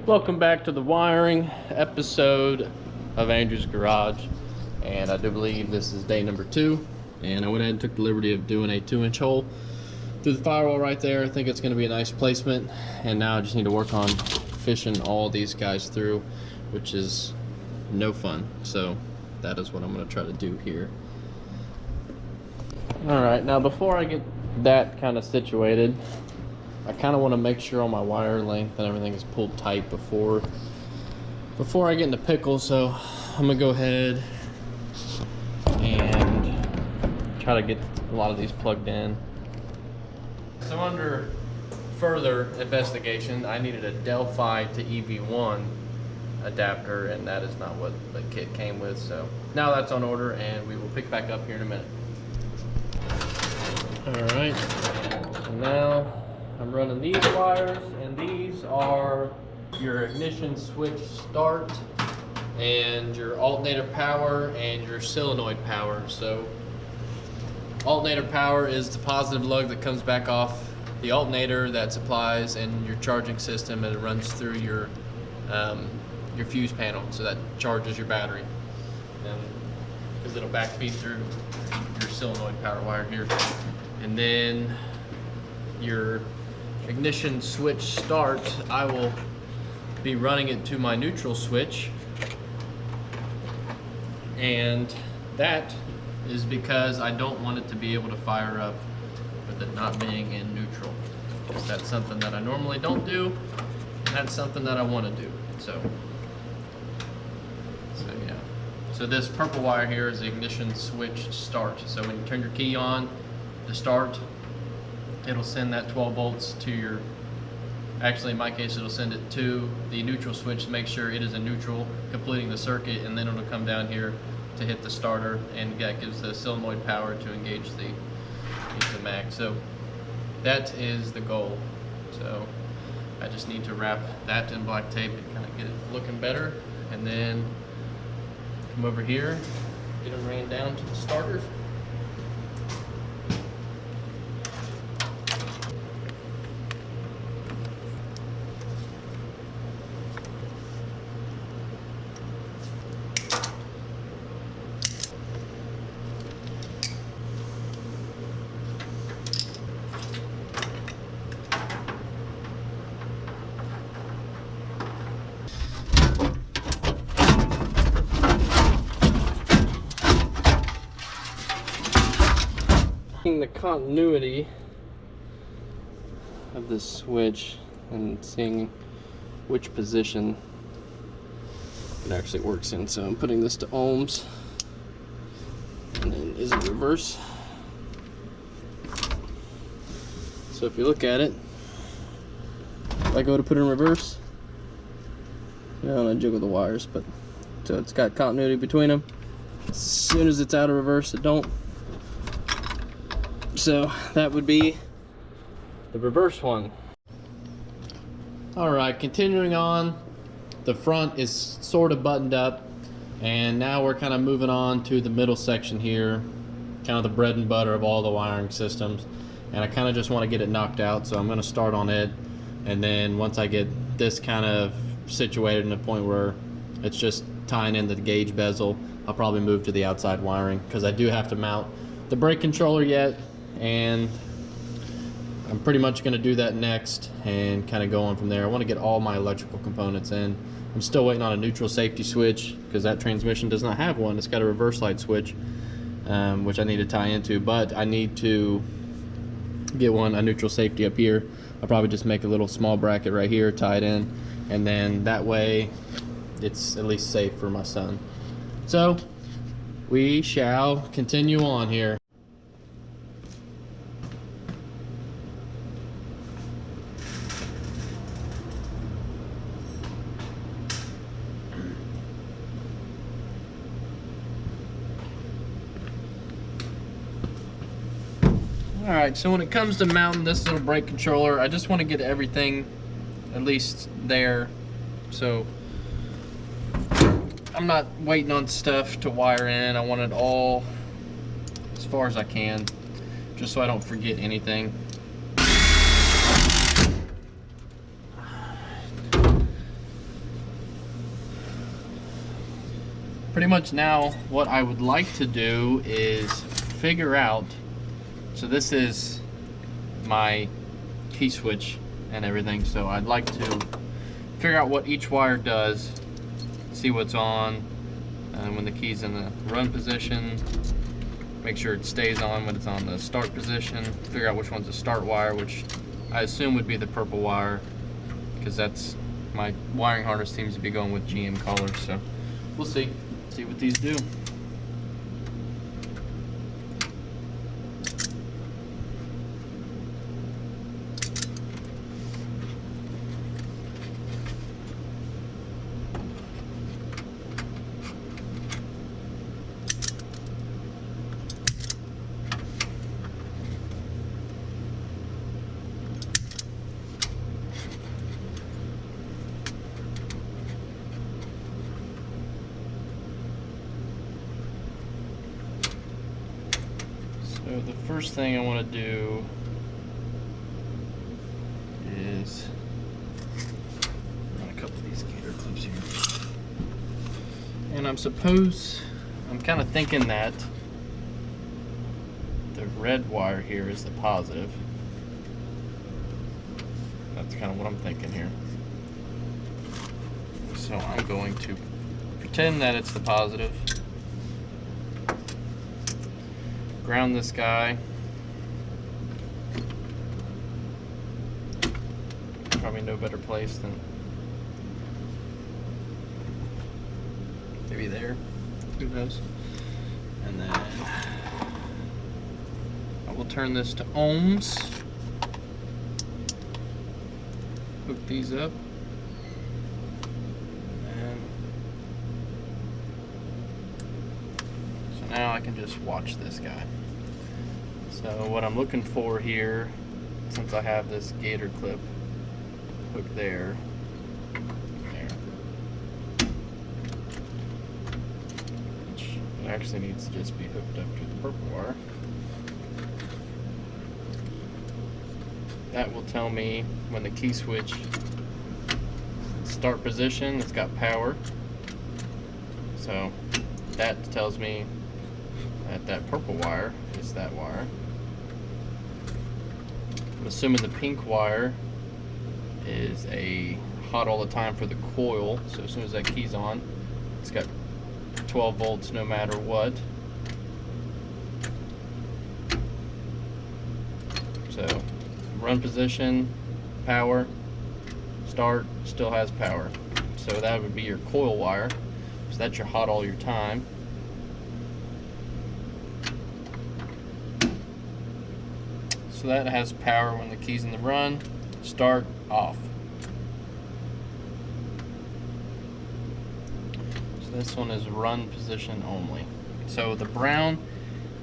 Welcome back to the wiring episode of Andrew's Garage, and I do believe this is day number 2, and I went ahead and took the liberty of doing a 2-inch hole through the firewall right there. I think it's going to be a nice placement, and now I just need to work on fishing all these guys through, which is no fun. So that is what I'm going to try to do here. Alright, now before I get that kind of situated, I kind of want to make sure all my wire length and everything is pulled tight before I get into pickles. So I'm gonna go ahead and try to get a lot of these plugged in. So under further investigation, I needed a Delphi to EV1 adapter, and that is not what the kit came with. So now that's on order, and we will pick back up here in a minute. All right, so now I'm running these wires, and these are your ignition switch start and your alternator power and your solenoid power. So alternator power is the positive lug that comes back off the alternator that supplies and your charging system, and it runs through your fuse panel, so that charges your battery, because it'll backfeed through your solenoid power wire here. And then your ignition switch start, I will be running it to my neutral switch, and that is because I don't want it to be able to fire up with it not being in neutral. Because that's something that I normally don't do, and that's something that I want to do. So yeah. So this purple wire here is the ignition switch start. So when you turn your key on to start, it'll send that 12 volts to your, actually in my case it'll send it to the neutral switch to make sure it is in neutral, completing the circuit, and then it'll come down here to hit the starter, and that gives the solenoid power to engage the mag. So that is the goal. So I just need to wrap that in black tape and kind of get it looking better, and then come over here, get them ran down to the starter. The continuity of this switch and seeing which position it actually works in. So I'm putting this to ohms, and then is it reverse? So if you look at it, if I go to put it in reverse, now I jiggle the wires, but so it's got continuity between them. As soon as it's out of reverse, it don't. So that would be the reverse one. Alright, continuing on, the front is sort of buttoned up, and now we're kind of moving on to the middle section here, kind of the bread and butter of all the wiring systems, and I kind of just want to get it knocked out. So I'm going to start on it, and then once I get this kind of situated in a point where it's just tying in the gauge bezel, I'll probably move to the outside wiring, because I do have to mount the brake controller yet, and I'm pretty much going to do that next and kind of go on from there. I want to get all my electrical components in. I'm still waiting on a neutral safety switch, because that transmission does not have one. It's got a reverse light switch, which I need to tie into, but I need to get a neutral safety up here. I'll probably just make a little small bracket right here, tie it in, and then that way it's at least safe for my son. So we shall continue on here. Alright, so when it comes to mounting this little brake controller, I just want to get everything at least there, so I'm not waiting on stuff to wire in. I want it all as far as I can, just so I don't forget anything. pretty much now what I would like to do is figure out, so this is my key switch and everything, so I'd like to figure out what each wire does, see what's on, and when the key's in the run position, make sure it stays on when it's on the start position, figure out which one's the start wire, which I assume would be the purple wire, because that's my wiring harness seems to be going with GM colors, so we'll see what these do. So the first thing I want to do is run a couple of these gator clips here. And I'm kind of thinking that the red wire here is the positive. That's kind of what I'm thinking here. So I'm going to pretend that it's the positive. Ground this guy. Probably no better place than maybe there. Who knows? And then I will turn this to ohms. Hook these up. Now I can just watch this guy. So what I'm looking for here, since I have this gator clip hooked there, which it actually needs to just be hooked up to the purple wire. That will tell me when the key switch start position, it's got power. So that tells me that purple wire is that wire. I'm assuming the pink wire is a hot all the time for the coil, so as soon as that key's on, it's got 12 volts no matter what. So run position, power, start, still has power. So that would be your coil wire. So that's your hot all your time. So that has power when the key's in the run, start, off. So this one is run position only. So the brown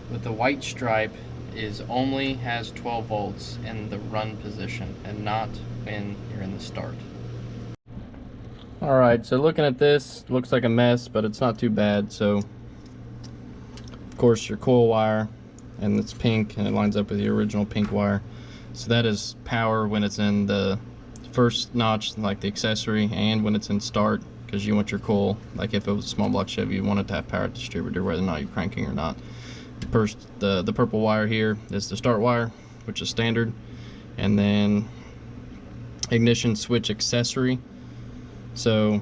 with the white stripe is only has 12 volts in the run position and not when you're in the start. Alright, so looking at this, looks like a mess, but it's not too bad. So of course your coil wire, and it's pink and it lines up with the original pink wire. So that is power when it's in the first notch, like the accessory, and when it's in start, because you want your coil, like if it was a small block Chevy, you want it to have power at the distributor whether or not you're cranking or not. First, the purple wire here is the start wire, which is standard, and then ignition switch accessory. So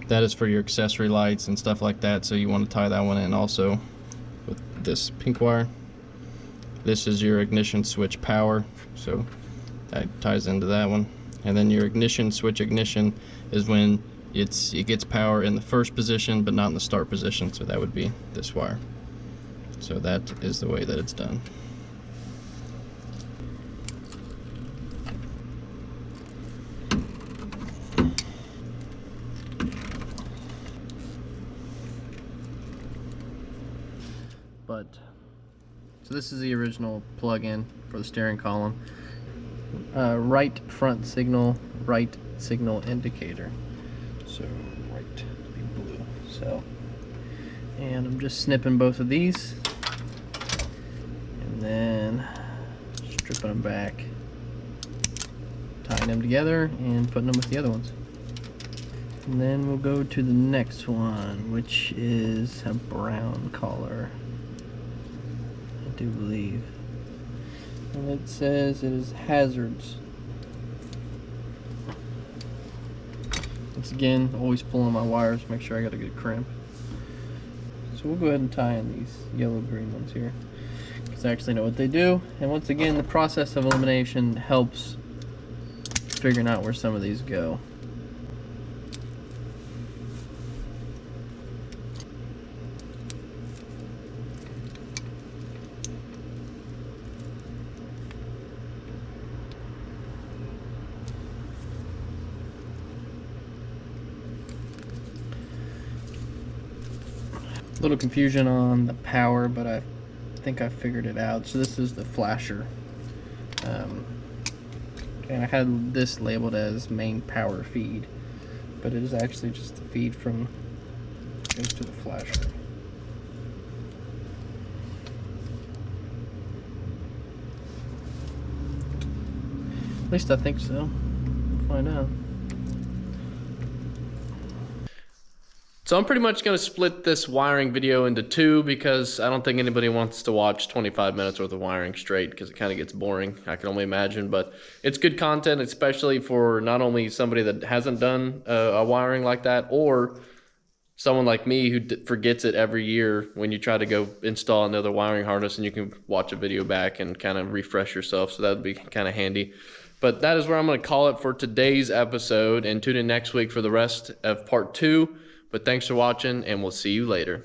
that is for your accessory lights and stuff like that, so you want to tie that one in also with this pink wire. This is your ignition switch power, so that ties into that one. And then your ignition switch ignition is when it gets power in the first position but not in the start position, so that would be this wire. So that is the way that it's done. So this is the original plug-in for the steering column. Right front signal, right signal indicator. So right be blue. So, and I'm just snipping both of these, and then stripping them back, tying them together, and putting them with the other ones. And then we'll go to the next one, which is a brown color, I do believe. And it says it is hazards. Once again, always pulling my wires, make sure I got a good crimp. So we'll go ahead and tie in these yellow-green ones here, because I actually know what they do. And once again, the process of elimination helps figuring out where some of these go. Little confusion on the power, but I think I figured it out. So this is the flasher, and I had this labeled as main power feed, but it is actually just the feed from goes to the flasher. At least I think so. We'll find out. So I'm pretty much going to split this wiring video into two, because I don't think anybody wants to watch 25 minutes worth of wiring straight, because it kind of gets boring, I can only imagine. But it's good content, especially for not only somebody that hasn't done a wiring like that, or someone like me who forgets it every year when you try to go install another wiring harness, and you can watch a video back and kind of refresh yourself. So that would be kind of handy. But that is where I'm going to call it for today's episode, and tune in next week for the rest of part 2. But thanks for watching, and we'll see you later.